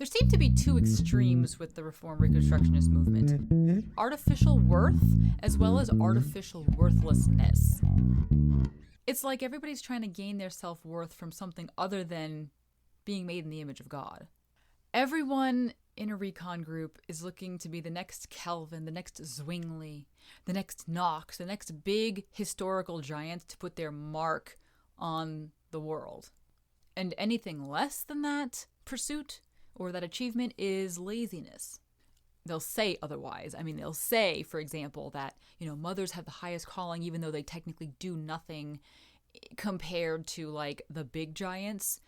There seem to be two extremes with the Reform Reconstructionist movement. Artificial worth, as well as artificial worthlessness. It's like everybody's trying to gain their self-worth from something other than being made in the image of God. Everyone in a recon group is looking to be the next Calvin, the next Zwingli, the next Knox, the next big historical giant to put their mark on the world. And anything less than that pursuit or that achievement is laziness. They'll say otherwise. I mean, they'll say, for example, that, mothers have the highest calling even though they technically do nothing compared to, like, the big giants.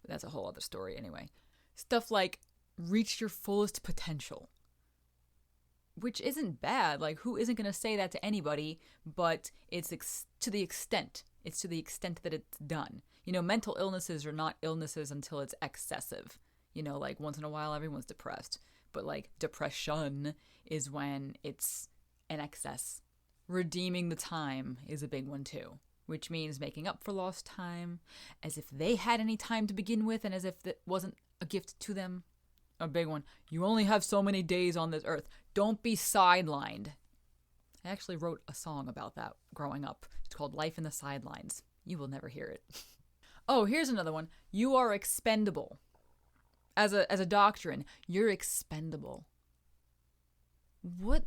That's a whole other story anyway. Stuff like, reach your fullest potential. Which isn't bad. Like, who isn't going to say that to anybody? But it's to the extent. It's to the extent that it's done. Mental illnesses are not illnesses until it's excessive. Like, once in a while, everyone's depressed. But, like, depression is when it's an excess. Redeeming the time is a big one, too. Which means making up for lost time, as if they had any time to begin with, and as if that wasn't a gift to them. A big one. You only have so many days on this earth. Don't be sidelined. I actually wrote a song about that growing up. It's called Life in the Sidelines. You will never hear it. Oh, here's another one. You are expendable. As a doctrine, you're expendable. What?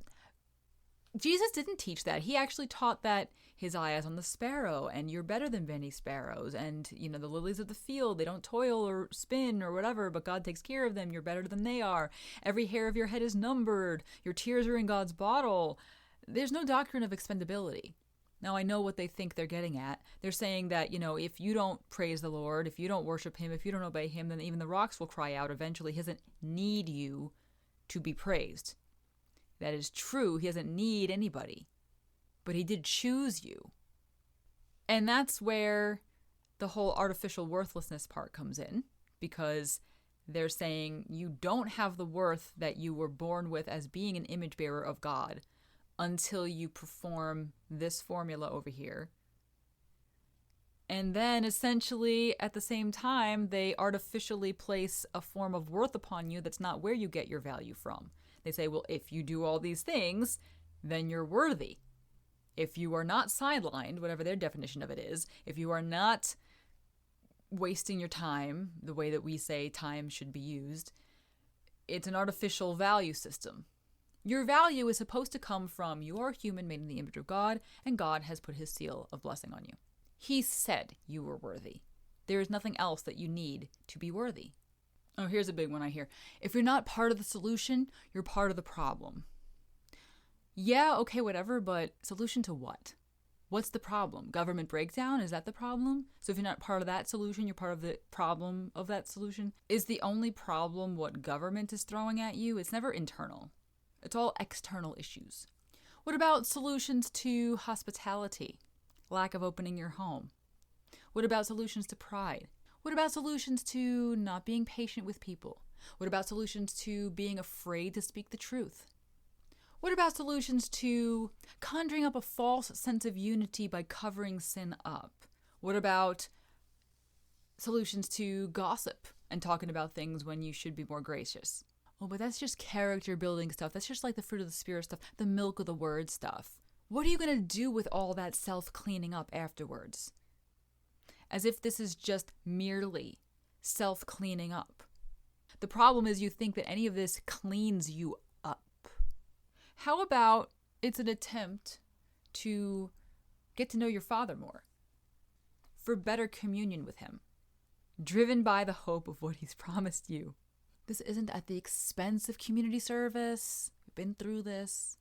Jesus didn't teach that. He actually taught that his eye is on the sparrow, and you're better than many sparrows, and, the lilies of the field, they don't toil or spin or whatever, but God takes care of them. You're better than they are. Every hair of your head is numbered. Your tears are in God's bottle. There's no doctrine of expendability. Now, I know what they think they're getting at. They're saying that, if you don't praise the Lord, if you don't worship him, if you don't obey him, then even the rocks will cry out eventually. He doesn't need you to be praised. That is true. He doesn't need anybody. But he did choose you. And that's where the whole artificial worthlessness part comes in, because they're saying you don't have the worth that you were born with as being an image bearer of God until you perform this formula over here. And then essentially at the same time, they artificially place a form of worth upon you that's not where you get your value from. They say, well, if you do all these things, then you're worthy. If you are not sidelined, whatever their definition of it is, if you are not wasting your time the way that we say time should be used, it's an artificial value system. Your value is supposed to come from you are human made in the image of God, and God has put his seal of blessing on you. He said you were worthy. There is nothing else that you need to be worthy. Oh, here's a big one I hear. If you're not part of the solution, you're part of the problem. Yeah, okay, whatever, but solution to what? What's the problem? Government breakdown? Is that the problem? So if you're not part of that solution, you're part of the problem of that solution? Is the only problem what government is throwing at you? It's never internal. It's all external issues. What about solutions to hospitality? Lack of opening your home? What about solutions to pride? What about solutions to not being patient with people? What about solutions to being afraid to speak the truth? What about solutions to conjuring up a false sense of unity by covering sin up? What about solutions to gossip and talking about things when you should be more gracious? Oh, but that's just character building stuff. That's just like the fruit of the spirit stuff, the milk of the word stuff. What are you going to do with all that self-cleaning up afterwards? As if this is just merely self-cleaning up. The problem is you think that any of this cleans you up. How about it's an attempt to get to know your Father more, for better communion with him, driven by the hope of what he's promised you. This isn't at the expense of community service. We've been through this.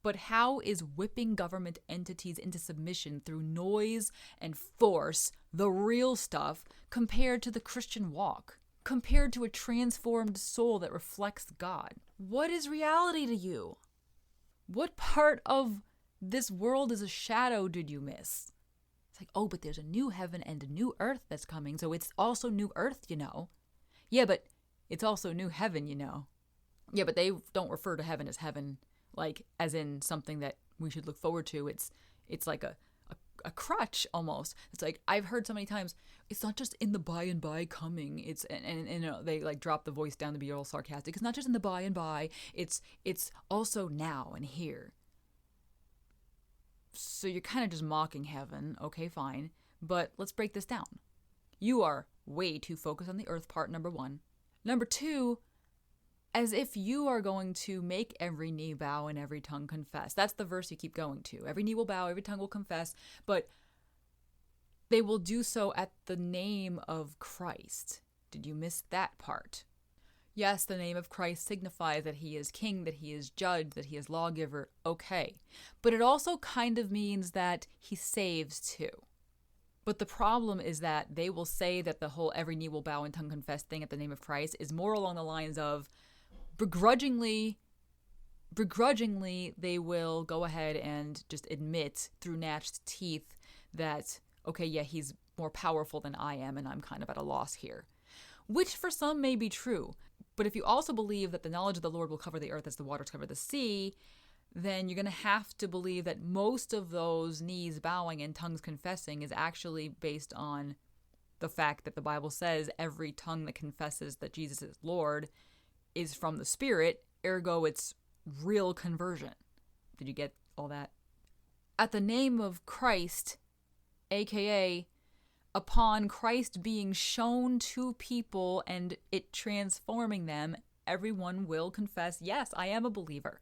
But how is whipping government entities into submission through noise and force the real stuff compared to the Christian walk? Compared to a transformed soul that reflects God? What is reality to you? What part of this world is a shadow did you miss? It's like, oh, but there's a new heaven and a new earth that's coming, so it's also new earth, Yeah, but it's also new heaven, Yeah, but they don't refer to heaven as heaven, like as in something that we should look forward to. It's like a crutch almost. It's like, I've heard so many times, it's not just in the by and by coming. It's, and you know, they like drop the voice down to be all sarcastic. It's not just in the by and by. It's also now and here. So you're kind of just mocking heaven. Okay, fine. But let's break this down. You are way too focused on the earth part, number one. Number two, as if you are going to make every knee bow and every tongue confess. That's the verse you keep going to. Every knee will bow, every tongue will confess, but they will do so at the name of Christ. Did you miss that part? Yes, the name of Christ signifies that he is king, that he is judge, that he is lawgiver. Okay. But it also kind of means that he saves too. But the problem is that they will say that the whole every knee will bow and tongue confess thing at the name of Christ is more along the lines of begrudgingly, they will go ahead and just admit through gnashed teeth that, okay, yeah, he's more powerful than I am and I'm kind of at a loss here. Which for some may be true. But if you also believe that the knowledge of the Lord will cover the earth as the waters cover the sea, then you're going to have to believe that most of those knees bowing and tongues confessing is actually based on the fact that the Bible says every tongue that confesses that Jesus is Lord is from the Spirit, ergo it's real conversion. Did you get all that? At the name of Christ, aka upon Christ being shown to people and it transforming them, everyone will confess, yes, I am a believer.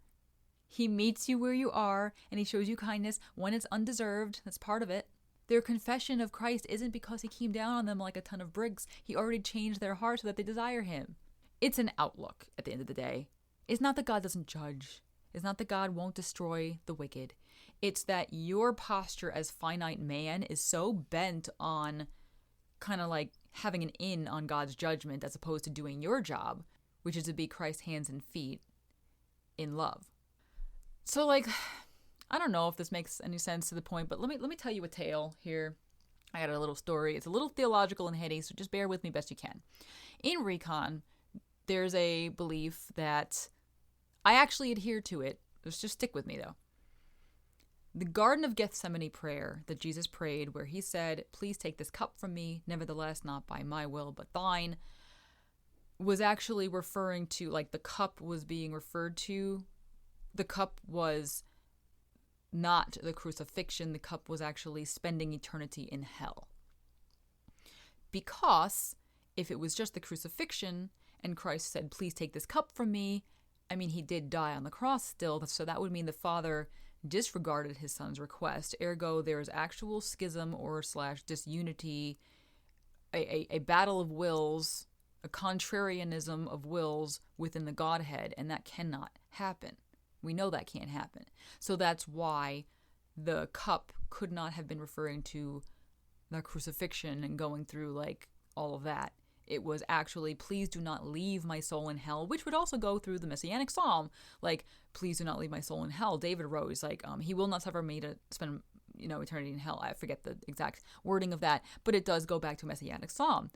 He meets you where you are, and he shows you kindness when it's undeserved. That's part of it. Their confession of Christ isn't because he came down on them like a ton of bricks. He already changed their heart so that they desire him. It's an outlook at the end of the day. It's not that God doesn't judge. It's not that God won't destroy the wicked. It's that your posture as finite man is so bent on kind of like having an in on God's judgment as opposed to doing your job, which is to be Christ's hands and feet in love. So like, I don't know if this makes any sense to the point, but let me tell you a tale here. I got a little story. It's a little theological and heady, so just bear with me best you can. In Recon, there's a belief that I actually adhere to it. Just stick with me though. The Garden of Gethsemane prayer that Jesus prayed, where he said, "Please take this cup from me, nevertheless not by my will but thine," was actually referring to, like, the cup was being referred to. The cup was not the crucifixion. The cup was actually spending eternity in hell. Because if it was just the crucifixion and Christ said, "Please take this cup from me," I mean, he did die on the cross still, so that would mean the Father disregarded his son's request. Ergo, there is actual schism or / disunity, a battle of wills, a contrarianism of wills within the Godhead, and that cannot happen. We know that can't happen. So that's why the cup could not have been referring to the crucifixion and going through like all of that. It was actually, "Please do not leave my soul in hell," which would also go through the Messianic Psalm. Like, "Please do not leave my soul in hell." David wrote, he's like, "He will not suffer me to spend, eternity in hell." I forget the exact wording of that, but it does go back to a Messianic Psalm.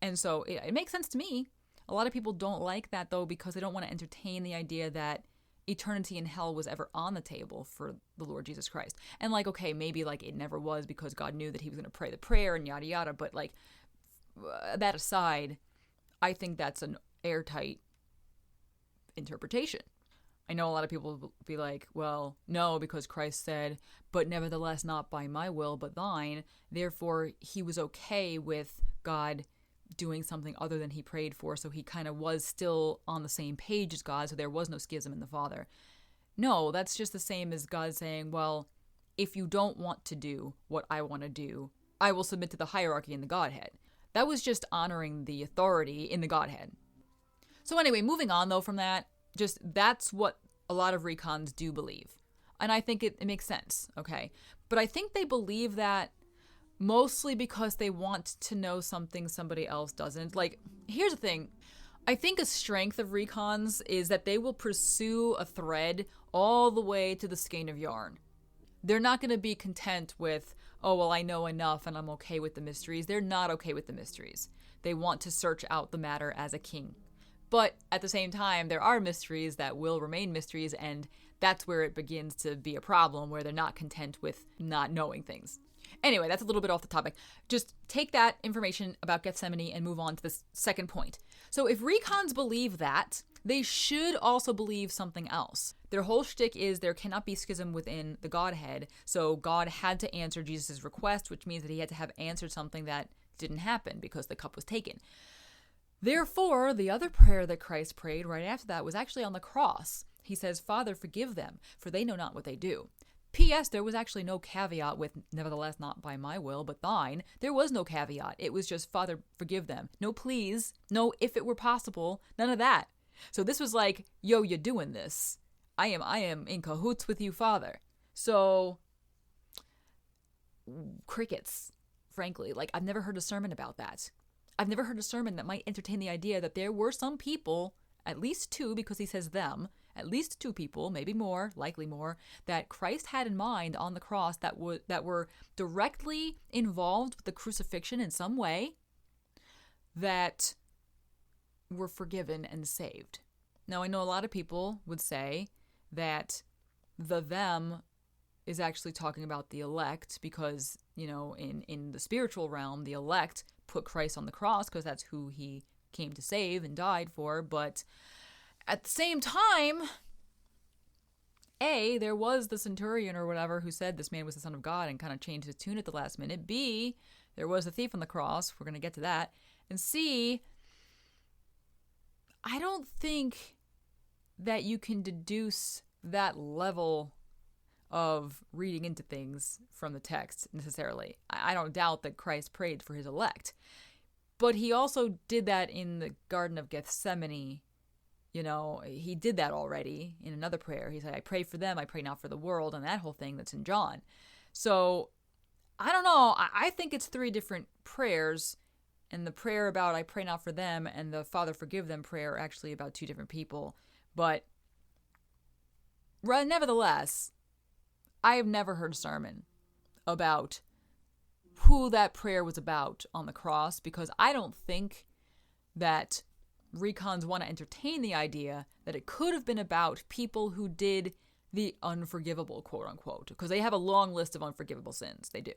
And so it makes sense to me. A lot of people don't like that though, because they don't want to entertain the idea that eternity in hell was ever on the table for the Lord Jesus Christ. And like, okay, maybe like it never was because God knew that he was going to pray the prayer and yada yada, but like, that aside, I think that's an airtight interpretation. I know a lot of people will be like, well, no, because Christ said, "But nevertheless not by my will, but thine." Therefore, he was okay with God doing something other than he prayed for, so he kind of was still on the same page as God, so there was no schism in the Father. No, that's just the same as God saying, well, if you don't want to do what I want to do, I will submit to the hierarchy in the Godhead. That was just honoring the authority in the Godhead. So anyway, moving on though from that, just that's what a lot of recons do believe. And I think it makes sense, okay? But I think they believe that mostly because they want to know something somebody else doesn't. Like, here's the thing. I think a strength of recons is that they will pursue a thread all the way to the skein of yarn. They're not going to be content with, "Oh, well, I know enough and I'm okay with the mysteries." They're not okay with the mysteries. They want to search out the matter as a king. But at the same time, there are mysteries that will remain mysteries, and that's where it begins to be a problem, where they're not content with not knowing things. Anyway, that's a little bit off the topic. Just take that information about Gethsemane and move on to this second point. So if recons believe that, they should also believe something else. Their whole shtick is there cannot be schism within the Godhead, so God had to answer Jesus' request, which means that he had to have answered something that didn't happen because the cup was taken. Therefore, the other prayer that Christ prayed right after that was actually on the cross. He says, Father, forgive them, for they know not what they do. P.S. There was actually no caveat with, nevertheless, not by my will, but thine. There was no caveat. It was just, Father, forgive them. No please, no if it were possible, none of that. So this was like, yo, you're doing this. I am in cahoots with you, Father. So, crickets, frankly. Like, I've never heard a sermon about that. I've never heard a sermon that might entertain the idea that there were some people, at least two, because he says them, at least two people, maybe more, likely more, that Christ had in mind on the cross that were directly involved with the crucifixion in some way, that were forgiven and saved. Now, I know a lot of people would say that the them is actually talking about the elect because, in the spiritual realm, the elect put Christ on the cross because that's who he came to save and died for. But at the same time, A, there was the centurion or whatever who said this man was the Son of God and kind of changed his tune at the last minute. B, there was the thief on the cross. We're going to get to that. And C, I don't think that you can deduce that level of reading into things from the text necessarily. I don't doubt that Christ prayed for his elect. But he also did that in the Garden of Gethsemane. He did that already in another prayer. He said, I pray for them, I pray not for the world, and that whole thing that's in John. So, I don't know. I think it's three different prayers. And the prayer about I pray not for them and the Father forgive them prayer are actually about two different people. But nevertheless, I have never heard a sermon about who that prayer was about on the cross, because I don't think that recons want to entertain the idea that it could have been about people who did the unforgivable, quote unquote, because they have a long list of unforgivable sins. They do.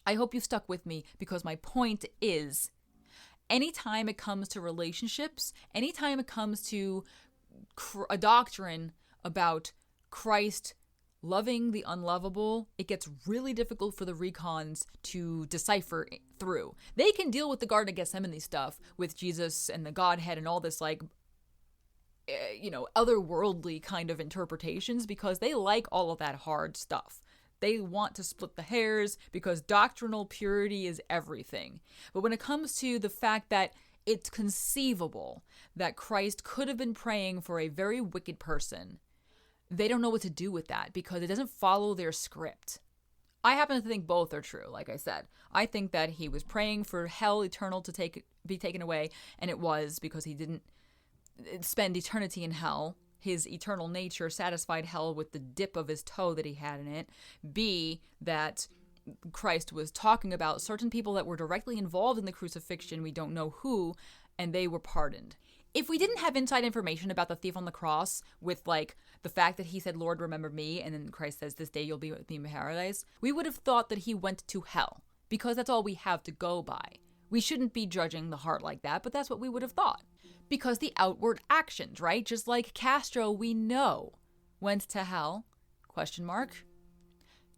I hope you stuck with me, because my point is, anytime it comes to relationships, anytime it comes to a doctrine about Christ loving the unlovable, it gets really difficult for the recons to decipher through. They can deal with the Garden of Gethsemane stuff with Jesus and the Godhead and all this otherworldly kind of interpretations, because they like all of that hard stuff. They want to split the hairs because doctrinal purity is everything. But when it comes to the fact that it's conceivable that Christ could have been praying for a very wicked person, they don't know what to do with that because it doesn't follow their script. I happen to think both are true, like I said. I think that he was praying for hell eternal to be taken away, and it was because he didn't spend eternity in hell. His eternal nature satisfied hell with the dip of his toe that he had in it. B, that Christ was talking about certain people that were directly involved in the crucifixion, we don't know who, and they were pardoned. If we didn't have inside information about the thief on the cross with the fact that he said, Lord, remember me, and then Christ says, this day you'll be with me in paradise, we would have thought that he went to hell, because that's all we have to go by. We shouldn't be judging the heart like that, but that's what we would have thought. Because the outward actions, right? Just like Castro, we know, went to hell, ?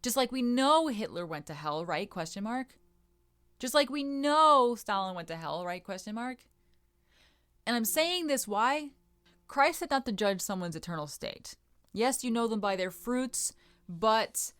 Just like we know Hitler went to hell, right? ? Just like we know Stalin went to hell, right? ? And I'm saying this, why? Christ said not to judge someone's eternal state. Yes, you know them by their fruits, but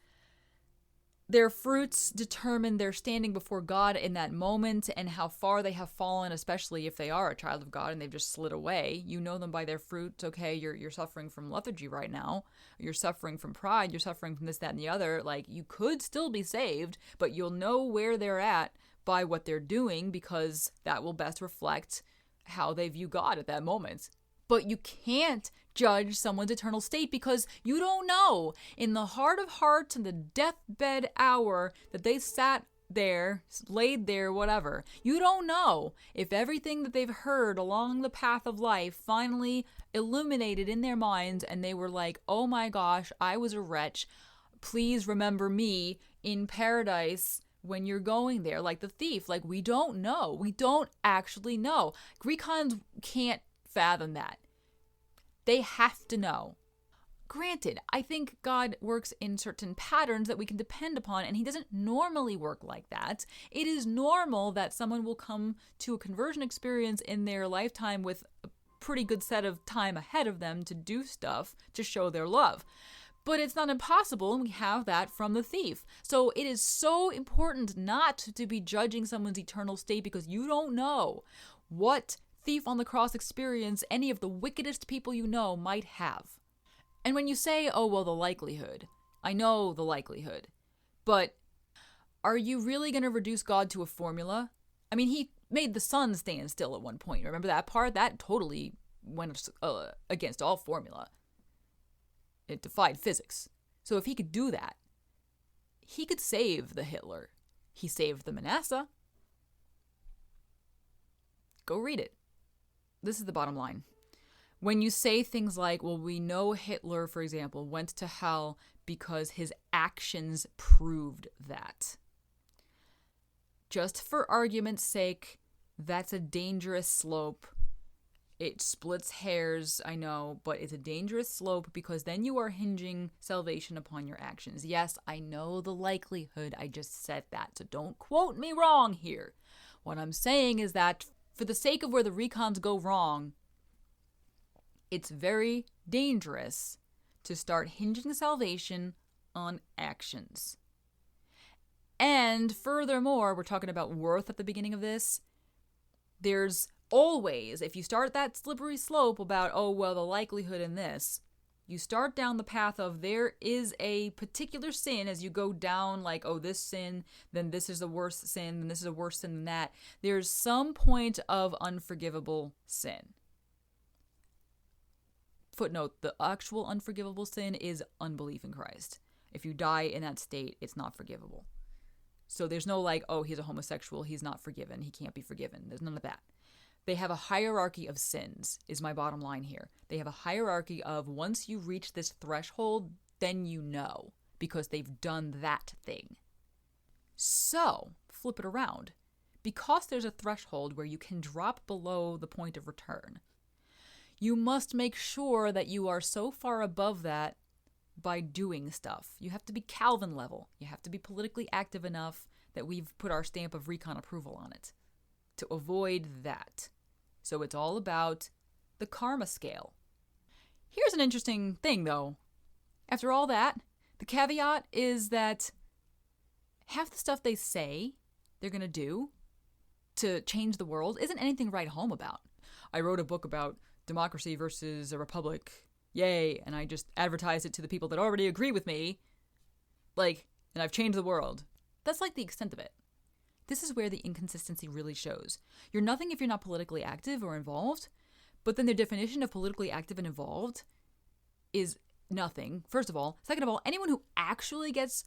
their fruits determine their standing before God in that moment and how far they have fallen, especially if they are a child of God and they've just slid away. You know them by their fruits. Okay, you're suffering from lethargy right now. You're suffering from pride. You're suffering from this, that, and the other. You could still be saved, but you'll know where they're at by what they're doing, because that will best reflect how they view God at that moment. But you can't judge someone's eternal state because you don't know in the heart of hearts in the deathbed hour that they sat there, laid there, whatever. You don't know if everything that they've heard along the path of life finally illuminated in their minds and they were like, oh my gosh, I was a wretch. please remember me in paradise when you're going there, like the thief. Like, we don't know. We don't actually know. Recons can't fathom that. They have to know. Granted, I think God works in certain patterns that we can depend upon, and he doesn't normally work like that. It is normal that someone will come to a conversion experience in their lifetime with a pretty good set of time ahead of them to do stuff to show their love. But it's not impossible, and we have that from the thief. So it is so important not to be judging someone's eternal state, because you don't know what thief on the cross experience any of the wickedest people you know might have. And when you say, oh, well, the likelihood, I know the likelihood, but are you really going to reduce God to a formula? I mean, he made the sun stand still at one point. Remember that part? That totally went against all formula. It defied physics. So if he could do that, he could save the Hitler. He saved the Manasseh. Go read it. This is the bottom line. When you say things like, well, we know Hitler, for example, went to hell because his actions proved that. Just for argument's sake, that's a dangerous slope. It splits hairs, I know, but it's a dangerous slope, because then you are hinging salvation upon your actions. Yes, I know the likelihood. I just said that, so don't quote me wrong here. What I'm saying is that for the sake of where the recons go wrong, it's very dangerous to start hinging salvation on actions. And furthermore, we're talking about worth at the beginning of this. There's always, if you start that slippery slope about, oh, well, the likelihood in this, you start down the path of there is a particular sin as you go down, like, oh, this sin, then this is a worse sin, then this is a worse sin than that. There's some point of unforgivable sin. Footnote, the actual unforgivable sin is unbelief in Christ. If you die in that state, it's not forgivable. So there's no like, oh, he's a homosexual, he's not forgiven, he can't be forgiven. There's none of that. They have a hierarchy of sins, is my bottom line here. They have a hierarchy of, once you reach this threshold, then you know, because they've done that thing. So, flip it around. Because there's a threshold where you can drop below the point of return, you must make sure that you are so far above that by doing stuff. You have to be Calvin level. You have to be politically active enough that we've put our stamp of recon approval on it to avoid that. So it's all about the karma scale. Here's an interesting thing, though. After all that, the caveat is that half the stuff they say they're going to do to change the world isn't anything to write home about. I wrote a book about democracy versus a republic. Yay. And I just advertised it to the people that already agree with me. Like, and I've changed the world. That's like the extent of it. This is where the inconsistency really shows. You're nothing if you're not politically active or involved, but then their definition of politically active and involved is nothing, first of all. Second of all, anyone who actually gets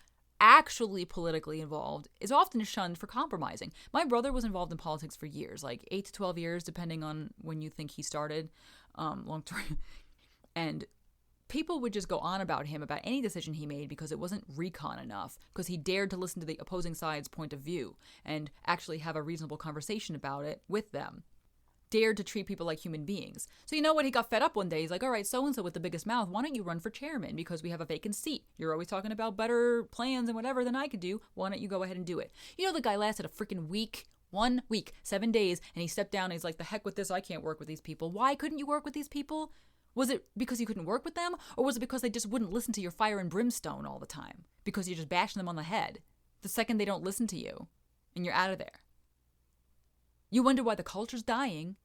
politically involved is often shunned for compromising. My brother was involved in politics for years, like 8 to 12 years, depending on when you think he started, long term. And people would just go on about him, about any decision he made, because it wasn't recon enough, because he dared to listen to the opposing side's point of view and actually have a reasonable conversation about it with them. Dared to treat people like human beings. So you know what? He got fed up one day. He's like, all right, so-and-so with the biggest mouth, why don't you run for chairman? Because we have a vacant seat. You're always talking about better plans and whatever than I could do. Why don't you go ahead and do it? You know, the guy lasted a freaking week. 1 week, 7 days, and he stepped down and he's like, the heck with this, I can't work with these people. Why couldn't you work with these people? Was it because you couldn't work with them? Or was it because they just wouldn't listen to your fire and brimstone all the time? Because you're just bashing them on the head the second they don't listen to you, and you're out of there. You wonder why the culture's dying?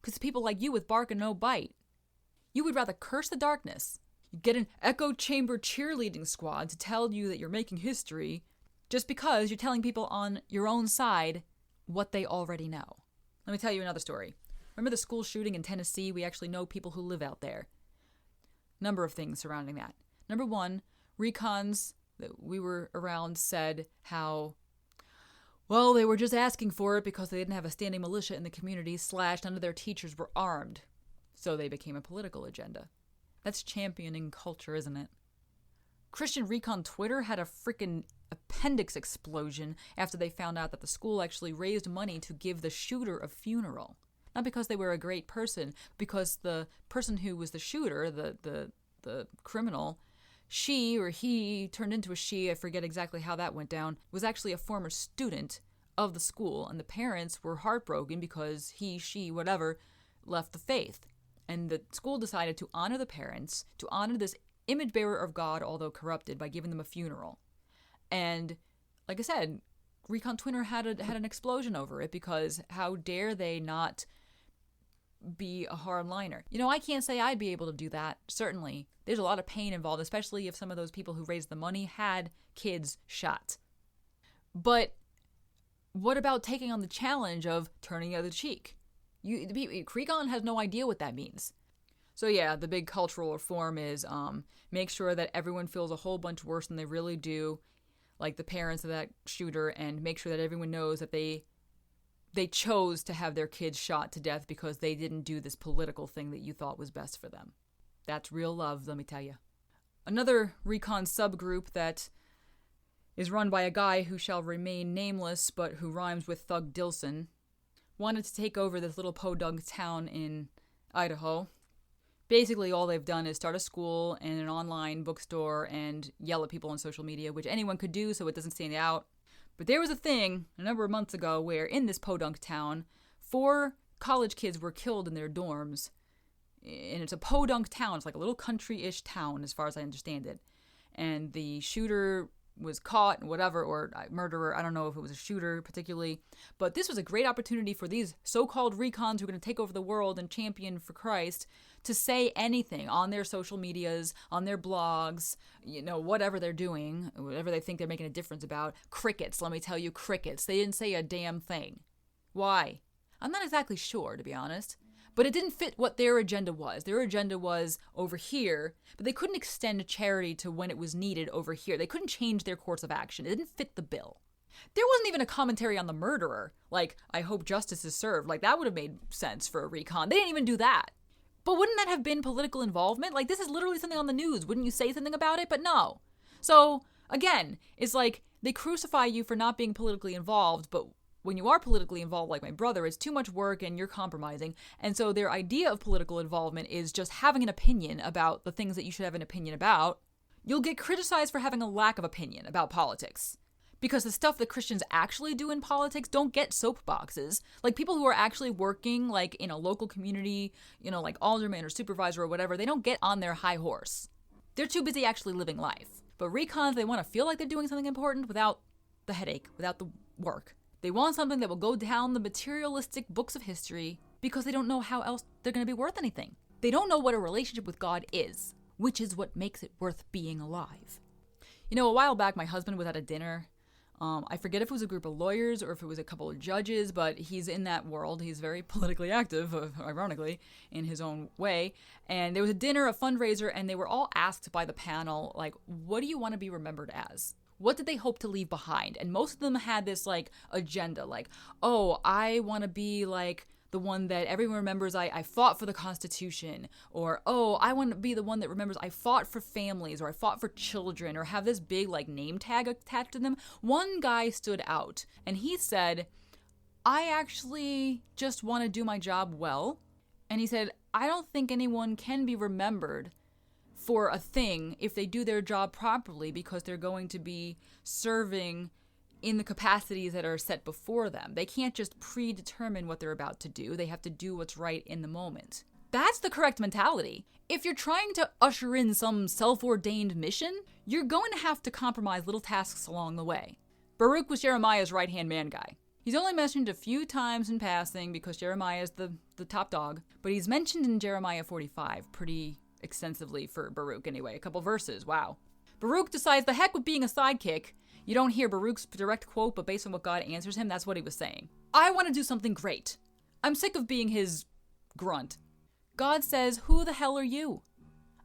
Because people like you with bark and no bite. You would rather curse the darkness. You get an echo chamber cheerleading squad to tell you that you're making history just because you're telling people on your own side what they already know. Let me tell you another story. Remember the school shooting in Tennessee? We actually know people who live out there. Number of things surrounding that. Number one, recons that we were around said how, well, they were just asking for it because they didn't have a standing militia in the community, / none of their teachers were armed. So they became a political agenda. That's championing culture, isn't it? Christian Recon Twitter had a freaking appendix explosion after they found out that the school actually raised money to give the shooter a funeral. Not because they were a great person, because the person who was the shooter, the criminal, she or he turned into a she, I forget exactly how that went down, was actually a former student of the school, and the parents were heartbroken because he, she, whatever, left the faith. And the school decided to honor the parents, to honor this image bearer of God, although corrupted, by giving them a funeral. And like I said, Recon Twitter had an explosion over it, because how dare they not be a hardliner? You know, I can't say I'd be able to do that, certainly. There's a lot of pain involved, especially if some of those people who raised the money had kids shot. But what about taking on the challenge of turning the other cheek? Recon has no idea what that means. So yeah, the big cultural reform is make sure that everyone feels a whole bunch worse than they really do, like the parents of that shooter, and make sure that everyone knows that they chose to have their kids shot to death because they didn't do this political thing that you thought was best for them. That's real love, let me tell you. Another Recon subgroup that is run by a guy who shall remain nameless but who rhymes with Thug Dilson, wanted to take over this little podunk town in Idaho. Basically, all they've done is start a school and an online bookstore and yell at people on social media, which anyone could do, so it doesn't stand out. But there was a thing a number of months ago where in this podunk town, 4 college kids were killed in their dorms. And it's a podunk town. It's like a little country-ish town, as far as I understand it. And the shooter was caught and whatever, or murderer. I don't know if it was a shooter particularly. But this was a great opportunity for these so-called recons who are going to take over the world and champion for Christ to say anything on their social medias, on their blogs, you know, whatever they're doing, whatever they think they're making a difference about. Crickets, let me tell you, crickets. They didn't say a damn thing. Why? I'm not exactly sure, to be honest. But it didn't fit what their agenda was. Their agenda was over here, but they couldn't extend charity to when it was needed over here. They couldn't change their course of action. It didn't fit the bill. There wasn't even a commentary on the murderer. Like, I hope justice is served. Like, that would have made sense for a recon. They didn't even do that. But wouldn't that have been political involvement? Like, this is literally something on the news. Wouldn't you say something about it? But no. So, again, it's like they crucify you for not being politically involved, but when you are politically involved, like my brother, it's too much work and you're compromising. And so their idea of political involvement is just having an opinion about the things that you should have an opinion about. You'll get criticized for having a lack of opinion about politics. Because the stuff that Christians actually do in politics don't get soapboxes. Like people who are actually working like in a local community, you know, like alderman or supervisor or whatever, they don't get on their high horse. They're too busy actually living life. But recons, they want to feel like they're doing something important without the headache, without the work. They want something that will go down the materialistic books of history because they don't know how else they're going to be worth anything. They don't know what a relationship with God is, which is what makes it worth being alive. You know, a while back, my husband was at a dinner. I forget if it was a group of lawyers or if it was a couple of judges, but he's in that world. He's very politically active, ironically, in his own way. And there was a dinner, a fundraiser, and they were all asked by the panel, like, what do you want to be remembered as? What did they hope to leave behind? And most of them had this, like, agenda, like, oh, I want to be, like, the one that everyone remembers I fought for the Constitution, or, oh, I want to be the one that remembers I fought for families, or I fought for children, or have this big, like, name tag attached to them. One guy stood out, and he said, I actually just want to do my job well. And he said, I don't think anyone can be remembered for a thing if they do their job properly because they're going to be serving in the capacities that are set before them. They can't just predetermine what they're about to do. They have to do what's right in the moment. That's the correct mentality. If you're trying to usher in some self-ordained mission, you're going to have to compromise little tasks along the way. Baruch was Jeremiah's right-hand man guy. He's only mentioned a few times in passing because Jeremiah is the top dog, but he's mentioned in Jeremiah 45 pretty extensively for Baruch anyway. A couple verses, wow. Baruch decides the heck with being a sidekick. You don't hear Baruch's direct quote, but based on what God answers him, that's what he was saying. I want to do something great. I'm sick of being his grunt. God says, who the hell are you?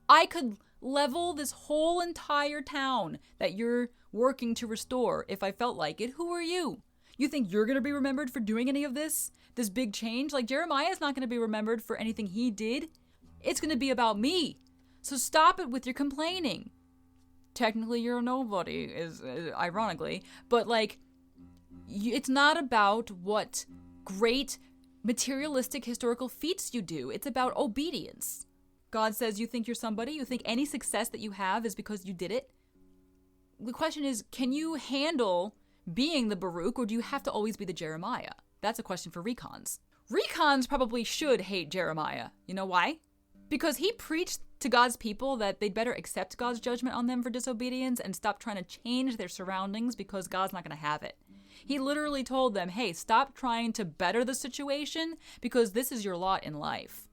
I could level this whole entire town that you're working to restore if I felt like it. Who are you? You think you're going to be remembered for doing any of this? This big change? Like Jeremiah's not going to be remembered for anything he did. It's going to be about me. So stop it with your complaining. technically you're a nobody, is ironically, but like, it's not about what great materialistic historical feats you do. It's about obedience. God says you think you're somebody, you think any success that you have is because you did it. The question is, can you handle being the Baruch, or do you have to always be the Jeremiah? That's a question for recons. Recons probably should hate Jeremiah. You know why? Because he preached to God's people that they'd better accept God's judgment on them for disobedience and stop trying to change their surroundings because God's not going to have it. He literally told them, hey, stop trying to better the situation because this is your lot in life.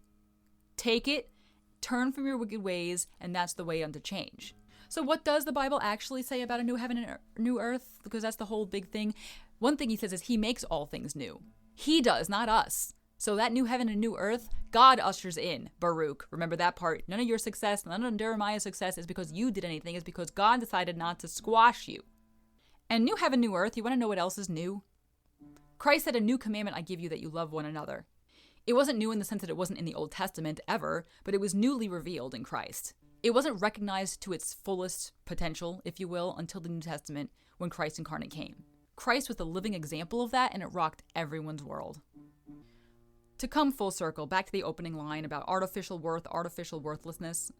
Take it, turn from your wicked ways, and that's the way unto change. So what does the Bible actually say about a new heaven and a new earth? Because that's the whole big thing. One thing he says is he makes all things new. He does, not us. So that new heaven and new earth, God ushers in, Baruch. Remember that part. None of your success, none of Jeremiah's success is because you did anything. It's because God decided not to squash you. And new heaven, new earth, you want to know what else is new? Christ said, a new commandment I give you, that you love one another. It wasn't new in the sense that it wasn't in the Old Testament ever, but it was newly revealed in Christ. It wasn't recognized to its fullest potential, if you will, until the New Testament when Christ incarnate came. Christ was the living example of that, and it rocked everyone's world. To come full circle, back to the opening line about artificial worth, artificial worthlessness.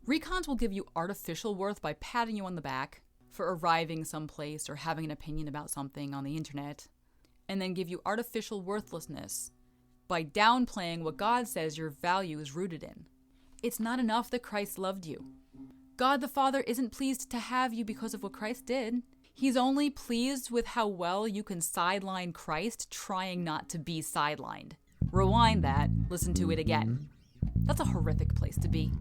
Recons will give you artificial worth by patting you on the back for arriving someplace or having an opinion about something on the internet, and then give you artificial worthlessness by downplaying what God says your value is rooted in. It's not enough that Christ loved you. God the Father isn't pleased to have you because of what Christ did. He's only pleased with how well you can sideline Christ trying not to be sidelined. Rewind that, listen to it again. That's a horrific place to be.